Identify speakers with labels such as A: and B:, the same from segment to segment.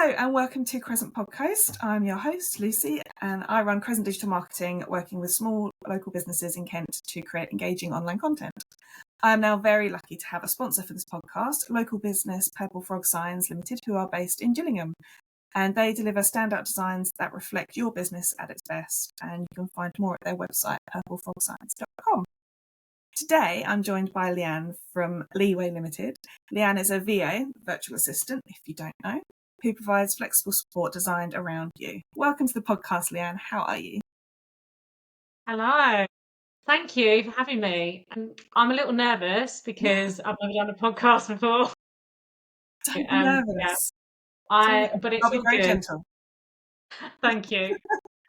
A: Hello and welcome to Crescent Podcast. I'm your host, Lucy, and I run Crescent Digital Marketing, working with small local businesses in Kent to create engaging online content. I am now very lucky to have a sponsor for this podcast, local business Purple Frog Signs Limited, who are based in Gillingham. And they deliver standout designs that reflect your business at its best. And you can find more at their website, purplefrogsigns.com. Today, I'm joined by Leanne from Leaway Ltd. Leanne is a VA, virtual assistant, if you don't know, who provides flexible support designed around you. Welcome to the podcast, Leanne. How are you?
B: Hello. Thank you for having me. I'm a little nervous because I've never done a podcast before.
A: Don't be nervous.
B: But it's
A: I'll be
B: all
A: very
B: good.
A: gentle.
B: Thank you.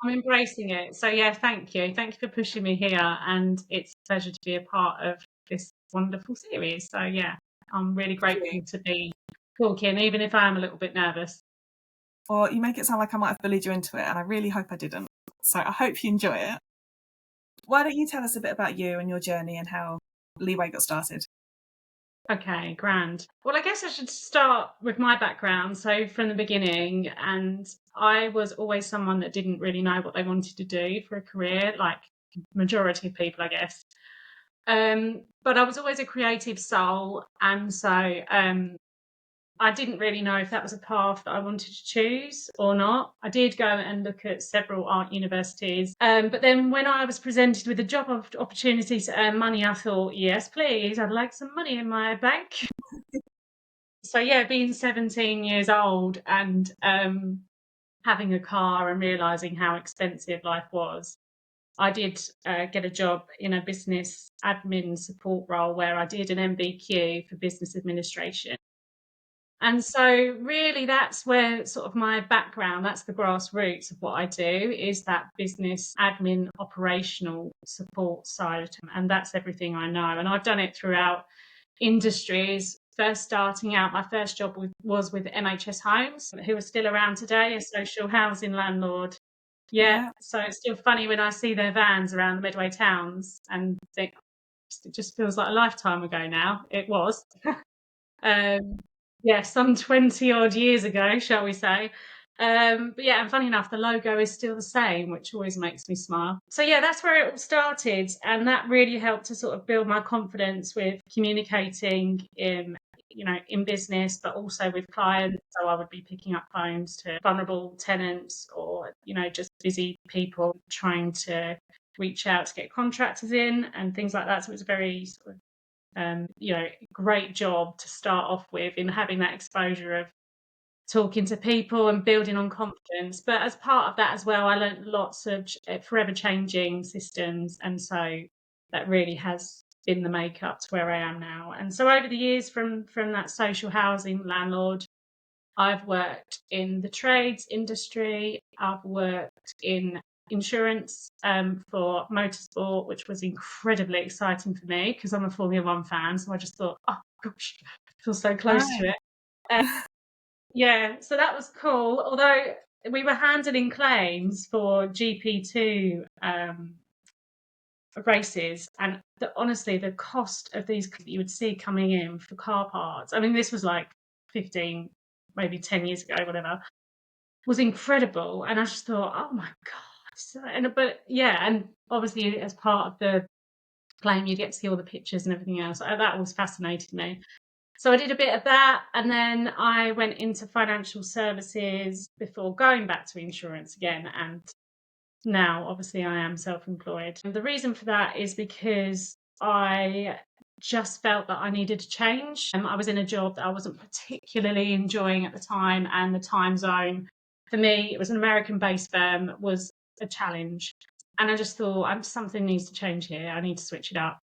B: I'm embracing it. So yeah, thank you. Thank you for pushing me here, and it's a pleasure to be a part of this wonderful series. So yeah, I'm really grateful to be talking, even if I am a little bit nervous.
A: Well, you make it sound like I might have bullied you into it, and I really hope I didn't. So I hope you enjoy it. Why don't you tell us a bit about you and your journey and how Leeway got started?
B: Okay, grand. Well, I guess I should start with my background. So from the beginning, and I was always someone that didn't really know what they wanted to do for a career, like majority of people, I guess. But I was always a creative soul, and so I didn't really know if that was a path that I wanted to choose or not. I did go and look at several art universities. But then when I was presented with a job opportunity to earn money, I thought, yes, please, I'd like some money in my bank. So yeah, being 17 years old and having a car and realising how expensive life was, I did get a job in a business admin support role where I did an MBQ for business administration. And so really that's where sort of my background, that's the grassroots of what I do, is that business admin operational support side. And that's everything I know. And I've done it throughout industries. First starting out, my first job was with MHS Homes, who are still around today, a social housing landlord. Yeah. So it's still funny when I see their vans around the Medway towns and think, it just feels like a lifetime ago now. It was. Yeah, some 20 odd years ago, shall we say. But yeah, and funny enough, the logo is still the same, which always makes me smile. So yeah, that's where it all started. And that really helped to sort of build my confidence with communicating in business, but also with clients. So I would be picking up phones to vulnerable tenants or, just busy people trying to reach out to get contractors in and things like that. So it was a very sort of great job to start off with in having that exposure of talking to people and building on confidence. But as part of that as well, I learned lots of forever changing systems. And so that really has been the makeup to where I am now. And so over the years from that social housing landlord, I've worked in the trades industry. I've worked in insurance for motorsport, which was incredibly exciting for me because I'm a Formula One fan. So I just thought, oh gosh, I feel so close to it. Yeah, so that was cool. Although we were handling claims for GP2 races, and honestly, the cost of these that you would see coming in for car parts, I mean, this was like 15, maybe 10 years ago, whatever, was incredible. And I just thought, oh my God. And obviously as part of the claim, you get to see all the pictures and everything else. That always fascinated me. So I did a bit of that, and then I went into financial services before going back to insurance again. And now, obviously, I am self-employed. And the reason for that is because I just felt that I needed to change. I was in a job that I wasn't particularly enjoying at the time, and the time zone for me, it was an American-based firm, was a challenge. And I just thought, something needs to change here. I need to switch it up.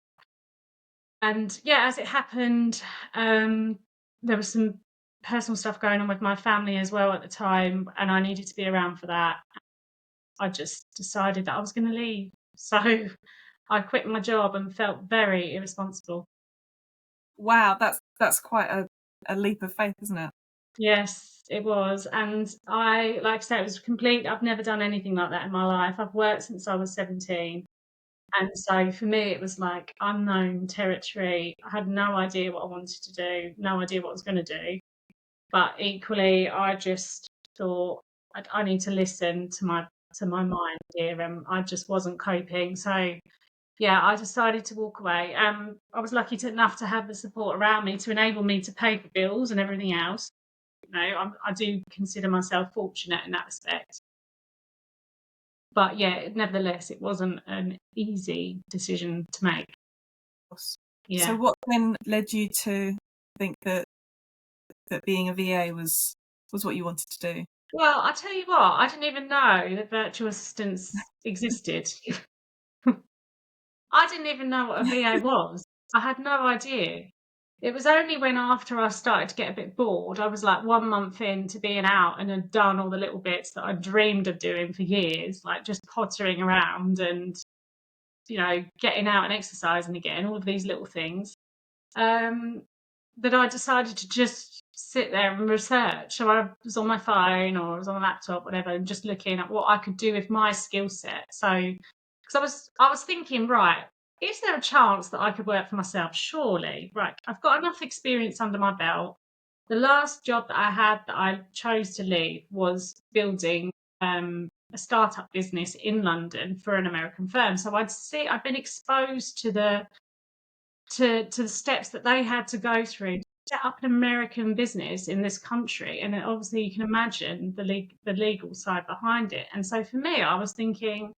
B: And yeah, as it happened, there was some personal stuff going on with my family as well at the time, and I needed to be around for that. I just decided that I was going to leave. So I quit my job and felt very irresponsible.
A: Wow, that's quite a leap of faith, isn't it?
B: Yes, it was. And like I said, it was complete. I've never done anything like that in my life. I've worked since I was 17. And so for me, it was like unknown territory. I had no idea what I wanted to do, no idea what I was going to do. But equally, I just thought, I need to listen to my mind here, and I just wasn't coping. So yeah, I decided to walk away. I was lucky enough to have the support around me to enable me to pay for bills and everything else. You know, I do consider myself fortunate in that respect. But yeah, nevertheless, it wasn't an easy decision to make. Yeah.
A: So what then led you to think that being a VA was what you wanted to do?
B: Well, I tell you what, I didn't even know that virtual assistants existed. I didn't even know what a VA was. I had no idea. It was only when after I started to get a bit bored, I was like 1 month into being out and had done all the little bits that I dreamed of doing for years, like just pottering around and, you know, getting out and exercising again, all of these little things, that I decided to just sit there and research. So I was on my phone or I was on a laptop, whatever, and just looking at what I could do with my skill set. So, because I was thinking, right, is there a chance that I could work for myself? Surely, right. I've got enough experience under my belt. The last job that I had that I chose to leave was building a startup business in London for an American firm. So I'd been exposed to the steps that they had to go through to set up an American business in this country. And obviously you can imagine the legal side behind it. And so for me, I was thinking,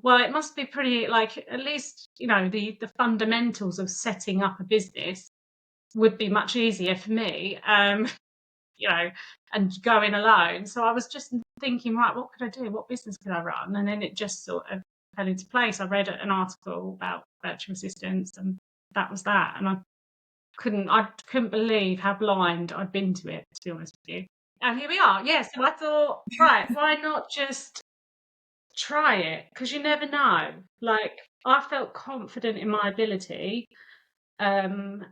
B: well, it must be pretty, like, at least, you know, the fundamentals of setting up a business would be much easier for me, you know, and going alone. So I was just thinking, right, what could I do? What business could I run? And then it just sort of fell into place. I read an article about virtual assistants, and that was that. And I couldn't believe how blind I'd been to it, to be honest with you. And here we are. Yeah, so I thought, right, why not just try it? Because you never know. Like, I felt confident in my ability, and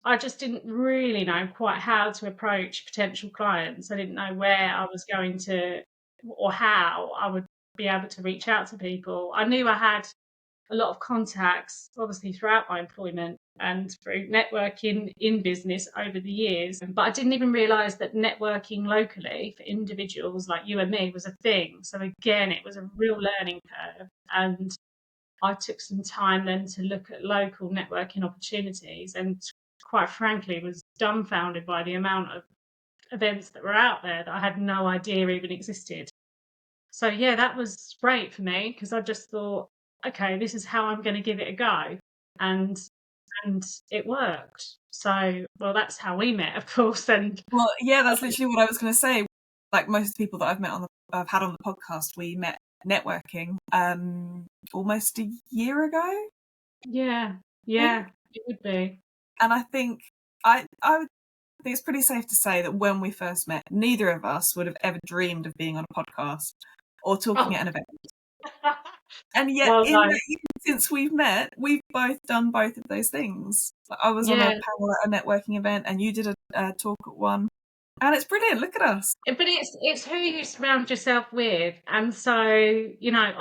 B: I just didn't really know quite how to approach potential clients. I didn't know where I was going to, or how I would be able to reach out to people. I knew I had a lot of contacts, obviously, throughout my employment and through networking in business over the years. But I didn't even realise that networking locally for individuals like you and me was a thing. So again, it was a real learning curve. And I took some time then to look at local networking opportunities, and quite frankly was dumbfounded by the amount of events that were out there that I had no idea even existed. So yeah, that was great for me, because I just thought, okay, this is how I'm going to give it a go. And it worked. So, well, that's how we met, of course. And
A: well, yeah, that's literally what I was going to say. Like most people that I've had on the podcast, we met networking almost a year ago.
B: Yeah, it would be.
A: And I think I would think it's pretty safe to say that when we first met, neither of us would have ever dreamed of being on a podcast or talking at an event. And yet, since we've met, we've both done both of those things. Like, I was on a panel at a networking event, and you did a talk at one, and it's brilliant. Look at us.
B: But it's who you surround yourself with, and so, you know,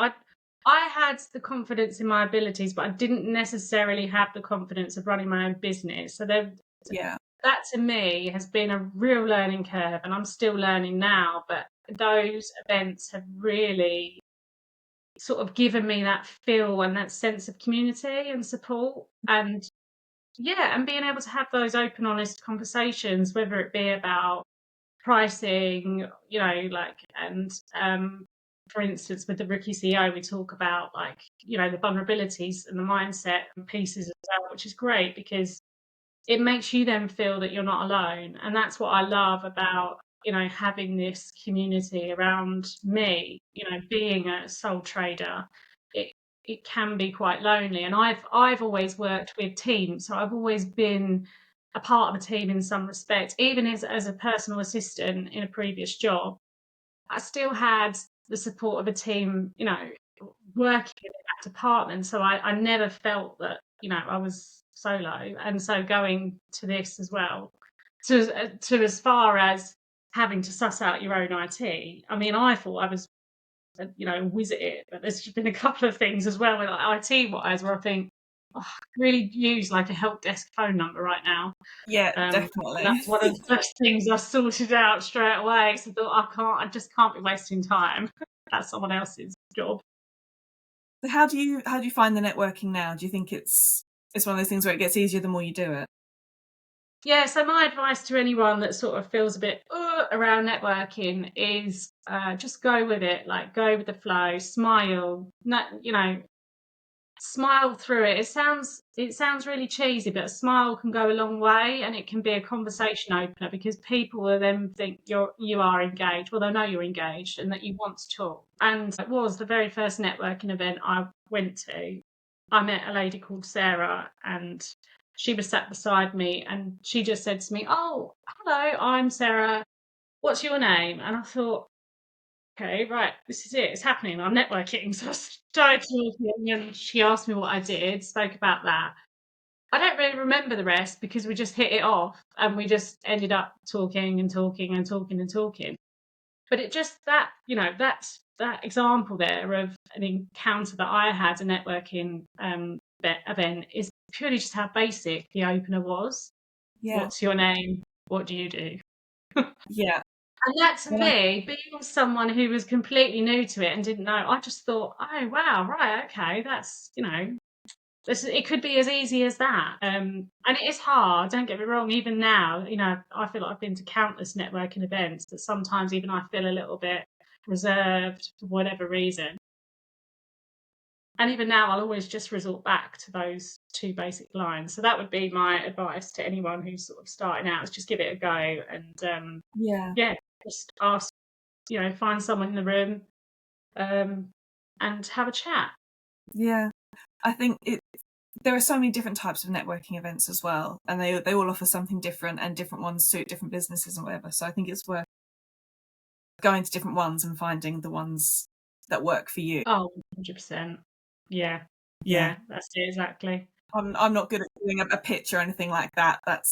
B: I had the confidence in my abilities, but I didn't necessarily have the confidence of running my own business. So that to me has been a real learning curve, and I'm still learning now. But those events have really sort of given me that feel and that sense of community and support, and being able to have those open, honest conversations, whether it be about pricing, you know, like, and for instance, with the Rookie CEO, we talk about, like, you know, the vulnerabilities and the mindset and pieces as well, which is great because it makes you then feel that you're not alone. And that's what I love about, you know, having this community around me. You know, being a sole trader, it can be quite lonely. And I've always worked with teams, so I've always been a part of a team in some respect. Even as a personal assistant in a previous job, I still had the support of a team, you know, working in that department. So I never felt that, you know, I was solo. And so going to this as well, to as far as having to suss out your own IT. I mean, I thought I was, you know, whiz at it, but there's been a couple of things as well with, like, IT wise, where I think, really use like a help desk phone number right now.
A: Yeah,
B: And
A: definitely.
B: that's one of the first things I sorted out straight away. So I thought, I just can't be wasting time. That's someone else's job.
A: So how do you find the networking now? Do you think it's one of those things where it gets easier the more you do it?
B: Yeah, so my advice to anyone that sort of feels a bit around networking is just go with it, like go with the flow, smile, smile through it. It sounds really cheesy, but a smile can go a long way, and it can be a conversation opener because people will then think you are engaged. Well, they'll know you're engaged and that you want to talk. And it was the very first networking event I went to. I met a lady called Sarah, and she was sat beside me, and she just said to me, "Oh, hello, I'm Sarah. What's your name?" And I thought, okay, right, this is it. It's happening. I'm networking. So I started talking, and she asked me what I did, spoke about that. I don't really remember the rest because we just hit it off and we just ended up talking and talking and talking and talking. But it just that example there of an encounter that I had, a networking event, is purely just how basic the opener was.
A: Yeah.
B: What's your name? What do you do?
A: Yeah.
B: And that to
A: Well,
B: me, being someone who was completely new to it and didn't know, I just thought, oh wow, right, okay, that's it could be as easy as that. And it is hard. Don't get me wrong. Even now, I feel like I've been to countless networking events that sometimes even I feel a little bit reserved for whatever reason. And even now, I'll always just resort back to those two basic lines. So that would be my advice to anyone who's sort of starting out: is just give it a go and
A: yeah.
B: just ask, find someone in the room and have a chat.
A: Yeah. I think there are so many different types of networking events as well, and they all offer something different, and different ones suit different businesses and whatever. So I think it's worth going to different ones and finding the ones that work for you.
B: Oh, 100%. Yeah.
A: Yeah.
B: Yeah, that's it, exactly.
A: I'm not good at doing a pitch or anything like that. That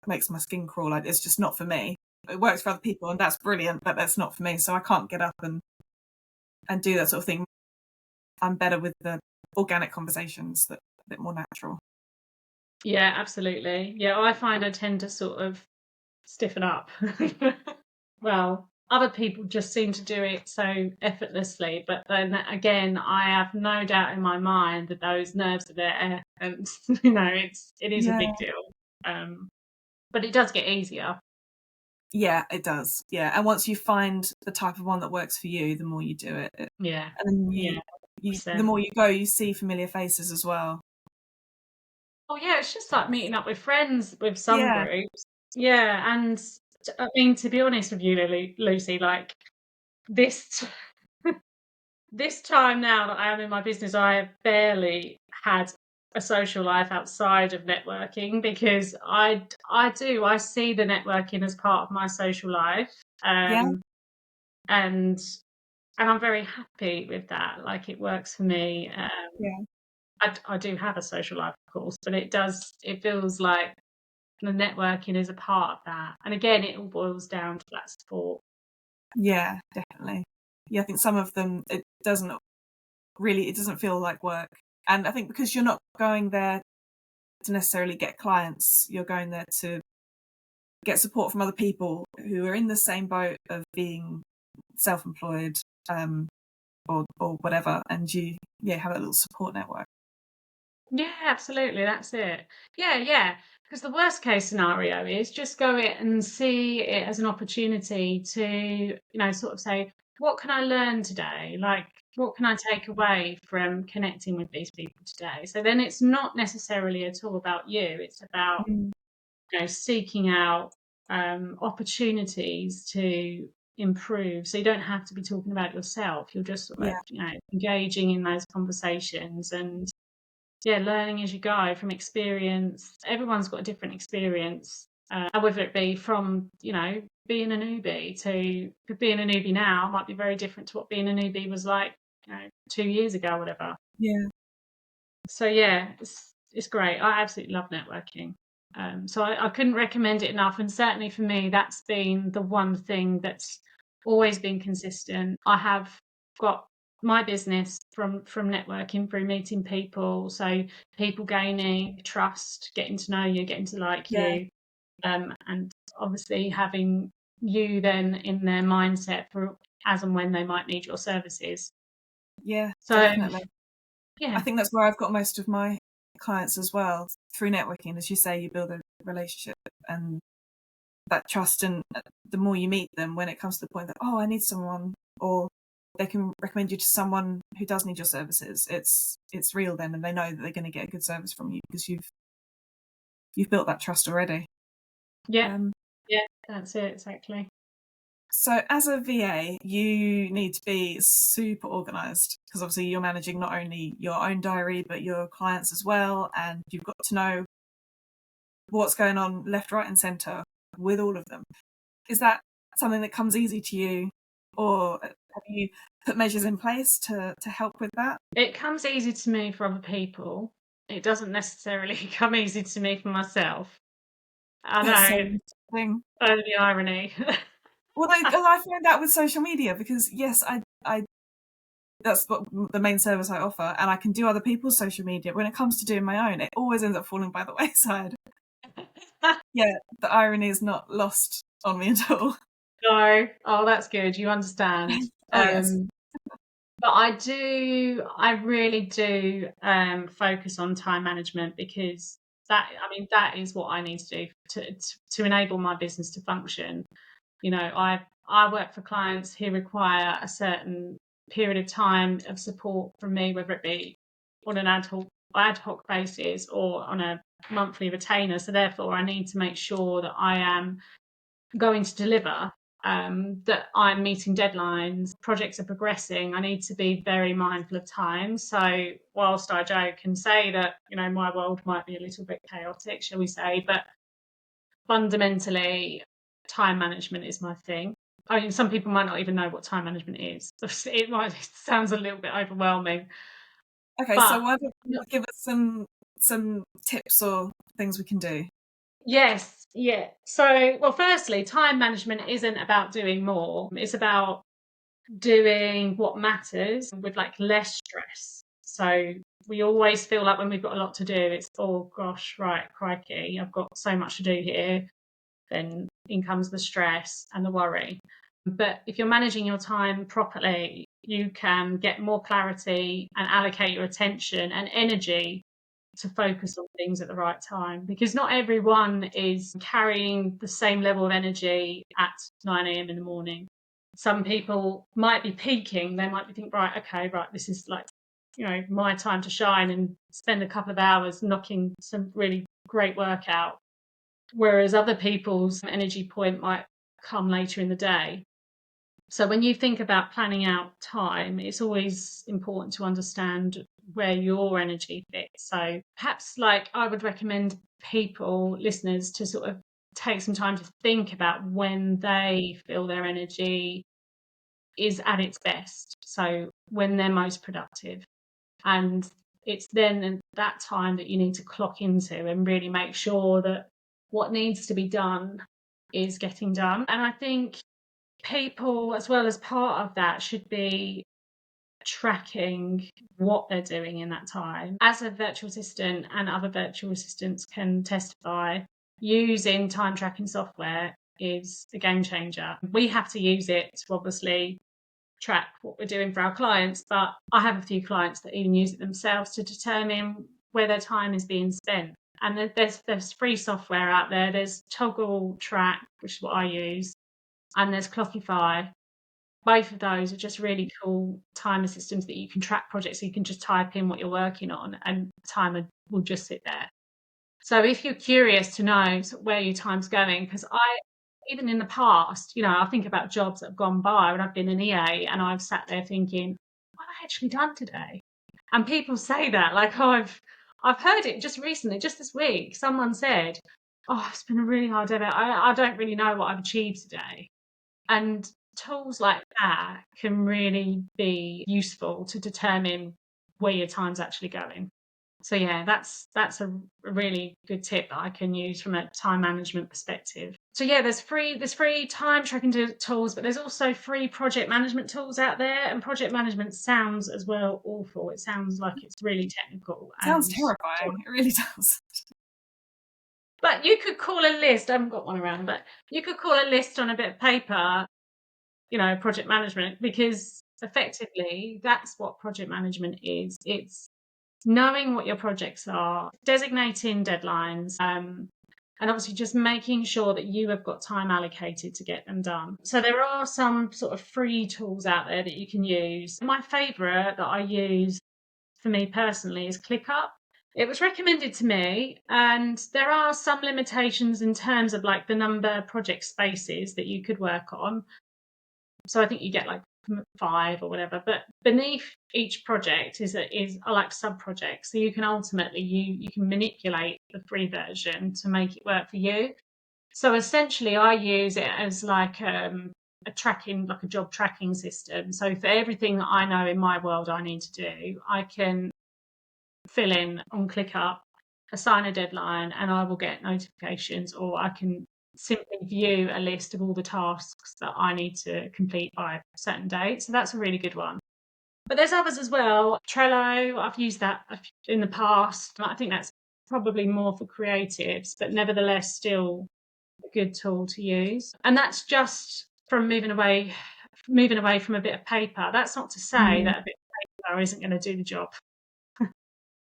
A: makes my skin crawl. Like, it's just not for me. It works for other people, and that's brilliant, but that's not for me. So I can't get up and do that sort of thing. I'm better with the organic conversations that are a bit more natural.
B: Yeah, absolutely. Yeah, I find I tend to sort of stiffen up. Well, other people just seem to do it so effortlessly, but then again, I have no doubt in my mind that those nerves are there, and it is a
A: Yeah.
B: big deal. But it does get easier.
A: Yeah, it does. Yeah, and once you find the type of one that works for you, the more you do it,
B: Yeah,
A: and then
B: yeah,
A: the
B: 100%.
A: more you go, you see familiar faces as well.
B: Oh yeah, it's just like meeting up with friends with some
A: Yeah,
B: groups. Yeah, and I mean, to be honest with you, Lucy, like this this time now that I am in my business, I have barely had a social life outside of networking because I see the networking as part of my social life,
A: yeah,
B: and I'm very happy with that. Like it works for me.
A: yeah,
B: I do have a social life, of course, but it feels like the networking is a part of that. And again, it all boils down to that support.
A: yeah, definitely. Yeah, I think some of them it doesn't feel like work, and I think because you're not going there to necessarily get clients, you're going there to get support from other people who are in the same boat of being self-employed, or whatever, and you have a little support network.
B: Yeah, absolutely. That's it. Yeah, yeah. Because the worst case scenario is just go it and see it as an opportunity to, sort of say, what can I learn today? Like, what can I take away from connecting with these people today? So then it's not necessarily at all about you. It's about,
A: Mm.
B: seeking out opportunities to improve. So you don't have to be talking about yourself. You're just sort of,
A: Yeah,
B: engaging in those conversations and learning as you go from experience. Everyone's got a different experience, whether it be from being a newbie to being a newbie now might be very different to what being a newbie was like 2 years ago, whatever.
A: yeah,
B: So yeah, it's great. I absolutely love networking. So I couldn't recommend it enough, and certainly for me, that's been the one thing that's always been consistent. I have got my business from networking, through meeting people, so people gaining trust, getting to know you, getting to like you, and obviously having you then in their mindset for as and when they might need your services.
A: Yeah,
B: So
A: definitely.
B: yeah,
A: I think that's where I've got most of my clients as well, through networking. As you say, you build a relationship and that trust, and the more you meet them, when it comes to the point that, oh, I need someone, or they can recommend you to someone who does need your services, it's real then, and they know that they're going to get a good service from you because you've built that trust already.
B: yeah, that's it, exactly.
A: So as a VA, you need to be super organized, because obviously you're managing not only your own diary but your clients as well, and you've got to know what's going on left, right, and center with all of them. Is that something that comes easy to you, or have you put measures in place to help with that?
B: It comes easy to me for other people. It doesn't necessarily come easy to me for myself. I
A: That's so
B: know,
A: interesting.
B: oh, the irony.
A: Well, I find that with social media, because yes, I that's what the main service I offer, and I can do other people's social media. When it comes to doing my own, it always ends up falling by the wayside. Yeah, the irony is not lost on me at all.
B: No, oh, that's good. You understand.
A: Oh yes.
B: But I really do focus on time management, because that is what I need to do to enable my business to function. You know, I work for clients who require a certain period of time of support from me, whether it be on an ad hoc basis or on a monthly retainer. So therefore, I need to make sure that I am going to deliver, that I'm meeting deadlines, projects are progressing. I need to be very mindful of time. So whilst I joke and say that, you know, my world might be a little bit chaotic, shall we say, but fundamentally, time management is my thing. I mean, some people might not even know what time management is. It sounds a little bit overwhelming.
A: Okay, so
B: But
A: why don't you give us some tips or things we can do?
B: yes, yeah. So, well, firstly, time management isn't about doing more. It's about doing what matters with like less stress. So we always feel like when we've got a lot to do, it's, oh gosh, right, crikey, I've got so much to do here. Then in comes the stress and the worry. But if you're managing your time properly, you can get more clarity and allocate your attention and energy to focus on things at the right time, because not everyone is carrying the same level of energy at 9 a.m. in the morning. Some people might be peaking, they might be thinking, right, okay, right, this is like, you know, my time to shine and spend a couple of hours knocking some really great work out. Whereas other people's energy point might come later in the day. So when you think about planning out time, it's always important to understand where your energy fits. So perhaps like I would recommend people, listeners, to sort of take some time to think about when they feel their energy is at its best. So when they're most productive. And it's then that time that you need to clock into and really make sure that what needs to be done is getting done. And I think people, as well as part of that, should be tracking what they're doing in that time. As a virtual assistant, and other virtual assistants can testify, using time tracking software is a game changer. We have to use it to obviously track what we're doing for our clients, but I have a few clients that even use it themselves to determine where their time is being spent. And there's free software out there. There's Toggle Track, which is what I use, and there's Clockify. Both of those are just really cool timer systems that you can track projects. So you can just type in what you're working on, and the timer will just sit there. So if you're curious to know where your time's going, because even in the past, you know, I think about jobs that have gone by when I've been an EA and I've sat there thinking, what have I actually done today? And people say that, like, oh, I've heard it just recently, just this week. Someone said, oh, it's been a really hard day. I don't really know what I've achieved today. And tools like that can really be useful to determine where your time's actually going. So yeah, that's a really good tip that I can use from a time management perspective. So yeah, there's free time tracking tools, but there's also free project management tools out there. And project management sounds as well awful. It sounds like it's really technical
A: Sounds
B: and
A: terrifying. It really does.
B: but you could call a list. I haven't got one around, but you could call a list on a bit of paper, project management, because effectively that's what project management is. It's knowing what your projects are, designating deadlines, and obviously just making sure that you have got time allocated to get them done. So there are some sort of free tools out there that you can use. My favourite that I use for me personally is ClickUp. It was recommended to me, and there are some limitations in terms of like the number of project spaces that you could work on. So I think you get like 5 or whatever, but beneath each project is like sub projects. So you can ultimately you can manipulate the free version to make it work for you. So essentially I use it as like a job tracking system. So for everything that I know in my world I need to do, I can fill in on ClickUp, assign a deadline, and I will get notifications, or I can simply view a list of all the tasks that I need to complete by a certain date. So that's a really good one. But there's others as well. Trello, I've used that in the past. I think that's probably more for creatives, but nevertheless still a good tool to use. And that's just from moving away from a bit of paper. That's not to say that a bit of paper isn't going to do the job.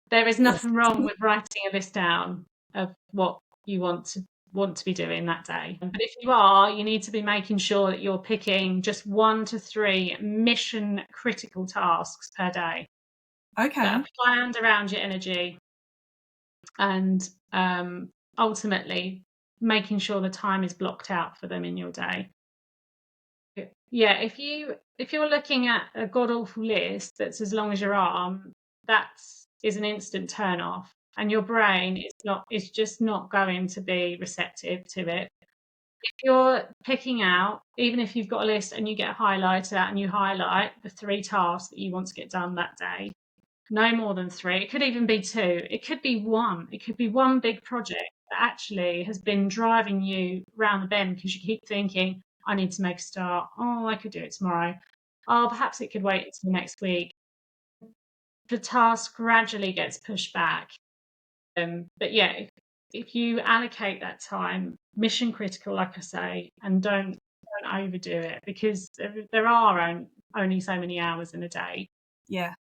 B: There is nothing wrong with writing a list down of what you want to be doing that day. But if you are, you need to be making sure that you're picking just 1 to 3 mission critical tasks per day.
A: Okay.
B: That are planned around your energy, and ultimately making sure the time is blocked out for them in your day. Yeah, if you're looking at a god awful list that's as long as your arm, that is an instant turn off, and your brain is just not going to be receptive to it. If you're picking out, even if you've got a list and you get a highlighter and you highlight the 3 tasks that you want to get done that day, no more than 3. It could even be 2. It could be 1. It could be one big project that actually has been driving you round the bend because you keep thinking, I need to make a start. Oh, I could do it tomorrow. Oh, perhaps it could wait until next week. The task gradually gets pushed back. But yeah, if you allocate that time, mission critical, like I say, and don't overdo it, because there are only so many hours in a day.
A: Yeah.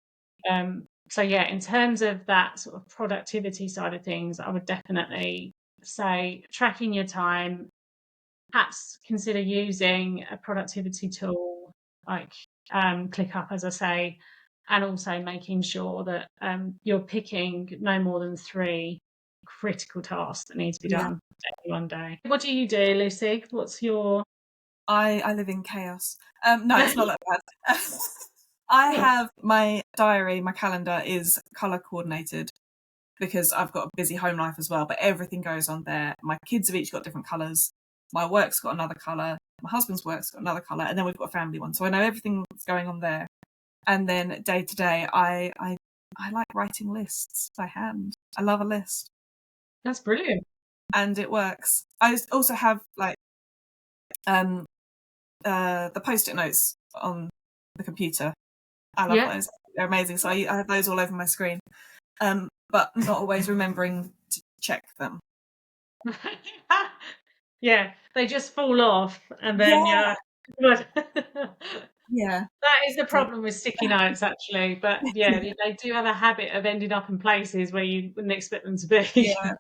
B: So yeah, in terms of that sort of productivity side of things, I would definitely say tracking your time, perhaps consider using a productivity tool like ClickUp, as I say, and also making sure that you're picking no more than 3 critical tasks that need to be done one day. What do you do, Lucy? What's your...
A: I live in chaos. No, it's not that bad. I have my diary, my calendar is colour coordinated because I've got a busy home life as well, but everything goes on there. My kids have each got different colours. My work's got another colour. My husband's work's got another colour. And then we've got a family one. So I know everything that's going on there. And then day to day, I like writing lists by hand. I love a list.
B: That's brilliant.
A: And it works. I also have like the post-it notes on the computer. I love those. They're amazing. So I have those all over my screen. But not always remembering to check them.
B: Yeah, they just fall off, and then yeah. That is the problem with sticky notes, actually. But yeah, they do have a habit of ending up in places where you wouldn't expect them to be.
A: Yeah.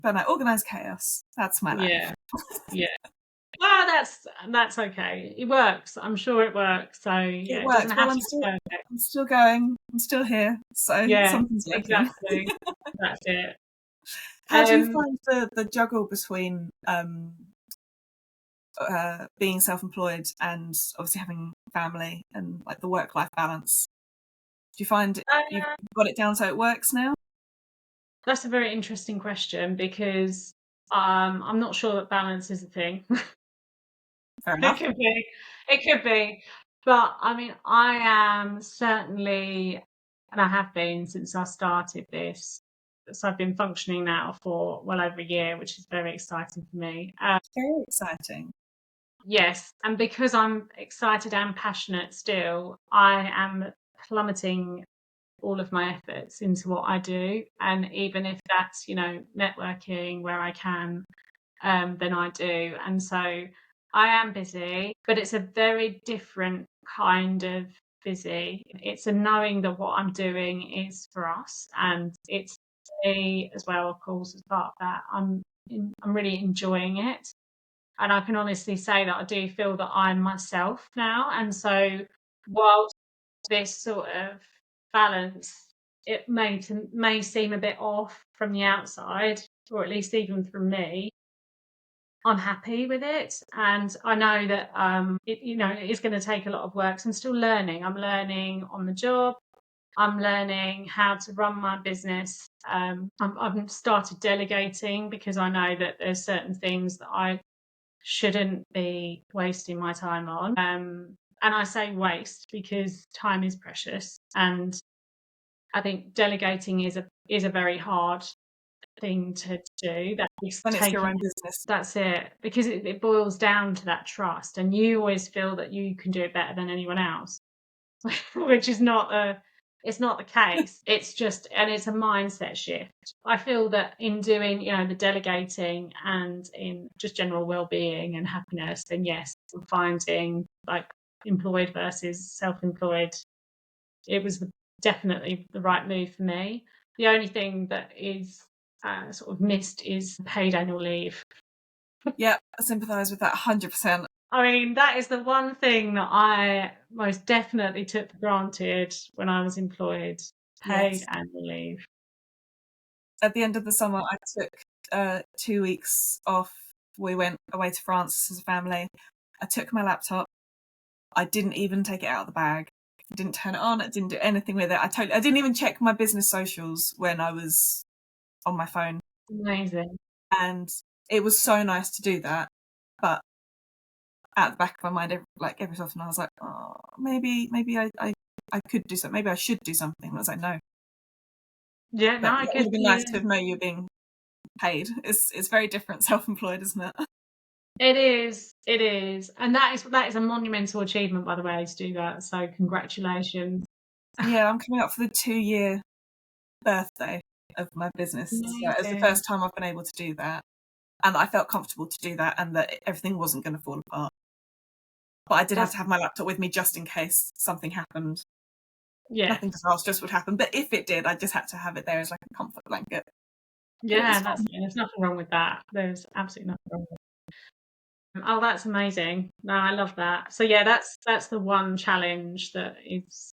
A: But no, organised chaos. That's my life.
B: Yeah. Well, that's okay. It works. I'm sure it works. So yeah,
A: it works.
B: Doesn't have to be perfect.
A: I'm still going. I'm still here. So something's working.
B: Exactly. That's it.
A: How do you find the juggle between being self-employed and obviously having family and like the work-life balance? Do you find you've got it down so it works now?
B: That's a very interesting question, because I'm not sure that balance is a thing.
A: Fair enough.
B: It could be. But I mean, I am certainly and I have been since I started this. So I've been functioning now for well over a year, which is very exciting for me.
A: Very exciting.
B: Yes, and because I'm excited and passionate still, I am plummeting all of my efforts into what I do. And even if that's, networking where I can, then I do. And so I am busy, but it's a very different kind of busy. It's a knowing that what I'm doing is for us, and it's me as well, of course, as part of that. I'm really enjoying it. And I can honestly say that I do feel that I'm myself now. And so whilst this sort of balance, it may seem a bit off from the outside, or at least even from me, I'm happy with it. And I know that it is going to take a lot of work. So I'm still learning. I'm learning on the job. I'm learning how to run my business. I've started delegating because I know that there's certain things that I shouldn't be wasting my time on. And I say waste because time is precious. And I think delegating is a very hard thing to do.
A: When it's your own business.
B: That's it. Because it boils down to that trust. And you always feel that you can do it better than anyone else, which is it's not the case. It's just, and it's a mindset shift. I feel that in doing, the delegating and in just general well-being and happiness, then yes, I'm finding like employed versus self-employed, it was definitely the right move for me. The only thing that is sort of missed is paid annual leave.
A: Yeah, I sympathise with that 100%.
B: I mean, that is the one thing that I most definitely took for granted when I was employed, paid annual leave.
A: At the end of the summer, I took 2 weeks off. We went away to France as a family. I took my laptop. I didn't even take it out of the bag. I didn't turn it on. I didn't do anything with it. I didn't even check my business socials when I was on my phone.
B: Amazing.
A: And it was so nice to do that. But at the back of my mind, every so often I was like, oh, maybe I could do something. Maybe I should do something. And I was like, no.
B: Yeah, no,
A: it would have been nice to know you're being paid. It's very different self-employed, isn't it?
B: It is. And that is a monumental achievement, by the way, to do that. So congratulations.
A: Yeah, I'm coming up for the 2-year birthday of my business. So it's the first time I've been able to do that. And I felt comfortable to do that and that everything wasn't going to fall apart. But I did have to have my laptop with me just in case something happened.
B: Yeah.
A: Nothing disastrous would happen. But if it did, I just had to have it there as like a comfort blanket.
B: Yeah, there's nothing wrong with that. There's absolutely nothing wrong with that. Oh, that's amazing. No, I love that. So yeah, that's the one challenge that is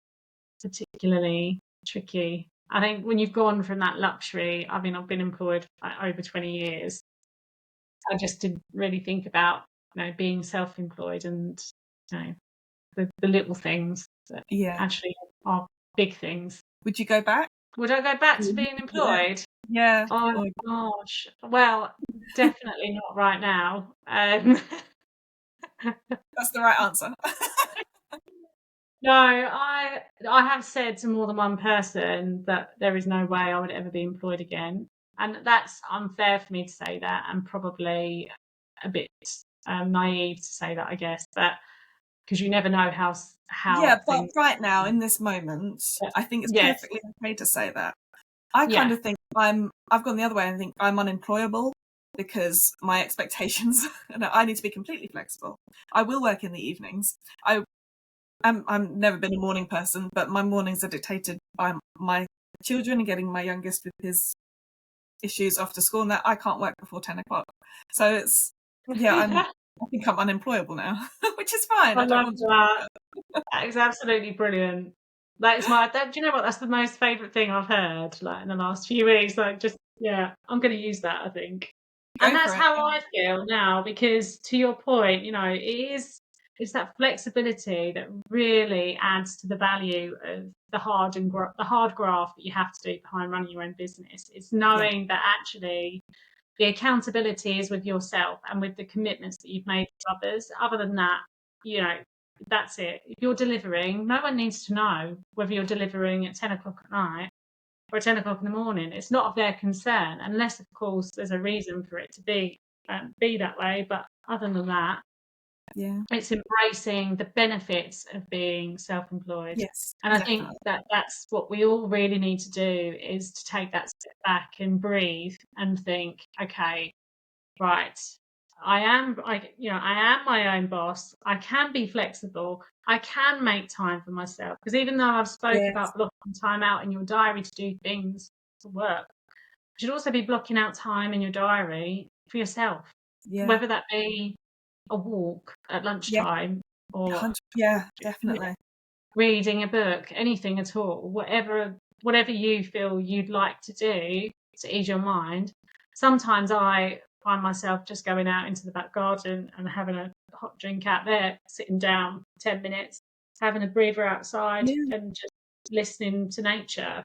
B: particularly tricky. I think when you've gone from that luxury, I mean, I've been employed for over 20 years. I just didn't really think about, being self-employed and, the little things that actually are big things.
A: Would you go back?
B: Would I go back to being employed?
A: Yeah.
B: Oh my gosh. Well, definitely not right now.
A: That's the right answer.
B: No, I have said to more than one person that there is no way I would ever be employed again. And that's unfair for me to say that, and probably a bit naive to say that, I guess. But because you never know how.
A: Yeah, but right now in this moment, I think it's perfectly okay to say that. I kind of think I've gone the other way and think I'm unemployable because my expectations. I need to be completely flexible. I will work in the evenings. I'm never been a morning person, but my mornings are dictated by my children and getting my youngest with his issues after school, and that I can't work before 10 o'clock. So it's I think I'm unemployable now, which is fine.
B: I love that. That is absolutely brilliant. That is do you know what? That's the most favourite thing I've heard in the last few weeks. I'm going to use that, I think. And that's how I feel now, because to your point, it's that flexibility that really adds to the value of the hard graft that you have to do behind running your own business. It's knowing that actually the accountability is with yourself and with the commitments that you've made to others. Other than that, that's it. If you're delivering, no one needs to know whether you're delivering at 10 o'clock at night or at 10 o'clock in the morning. It's not of their concern, unless, of course, there's a reason for it to be that way. But other than that, it's embracing the benefits of being self-employed.
A: Yes,
B: and I
A: definitely.
B: think that's what we all really need to do, is to take that step back and breathe and think, okay, right, I am my own boss. I can be flexible. I can make time for myself, because even though I've spoke about blocking time out in your diary to do things to work, you should also be blocking out time in your diary for yourself, whether that be a walk at lunchtime or
A: definitely
B: reading a book, anything at all, whatever you feel you'd like to do to ease your mind. Sometimes I find myself just going out into the back garden and having a hot drink out there, sitting down 10 minutes, having a breather outside and just listening to nature.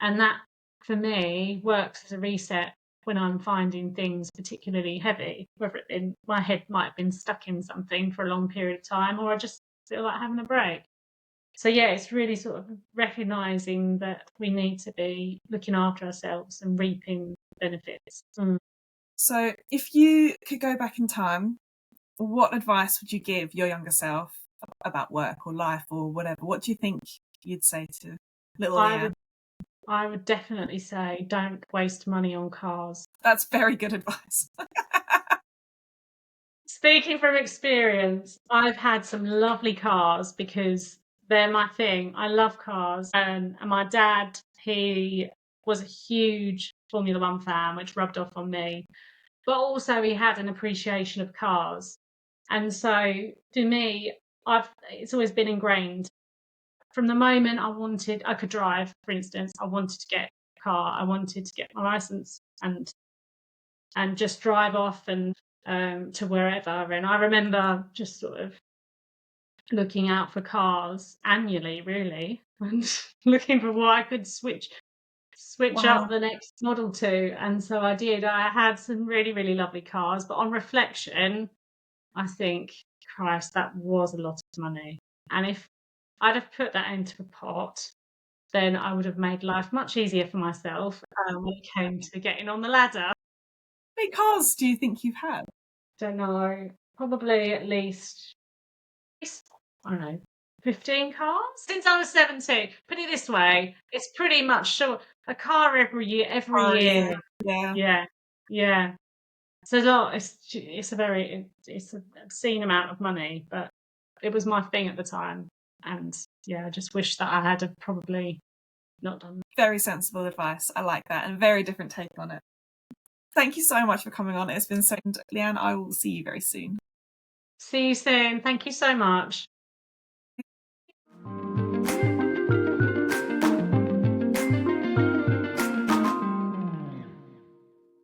B: And that, for me, works as a reset when I'm finding things particularly heavy, whether it been my head might have been stuck in something for a long period of time, or I just feel like having a break. So it's really sort of recognising that we need to be looking after ourselves and reaping benefits.
A: So if you could go back in time, what advice would you give your younger self about work or life or whatever? What do you think you'd say to little Leanne?
B: I would definitely say, don't waste money on cars.
A: That's very good advice.
B: Speaking from experience, I've had some lovely cars because they're my thing. I love cars. And my dad, he was a huge Formula One fan, which rubbed off on me. But also he had an appreciation of cars. And so to me, it's always been ingrained. From the moment I could drive, for instance, I wanted to get a car. I wanted to get my license and just drive off and to wherever. And I remember just sort of looking out for cars annually, really, and looking for what I could switch up the next model to. And so I did. I had some really, really lovely cars, but on reflection, I think, Christ, that was a lot of money. And if I'd have put that into a pot, then I would have made life much easier for myself when it came to getting on the ladder.
A: How many cars do you think you've had?
B: Don't know. Probably at least, I don't know, 15 cars since I was 17. Put it this way, it's pretty much a car every year. Yeah. It's a lot. It's an obscene amount of money, but it was my thing at the time. And I just wish that I had probably not done that.
A: Very sensible advice. I like that, and a very different take on it. Thank you so much for coming on. It's been so, Leanne, I will see you very soon.
B: See you soon. Thank you so much.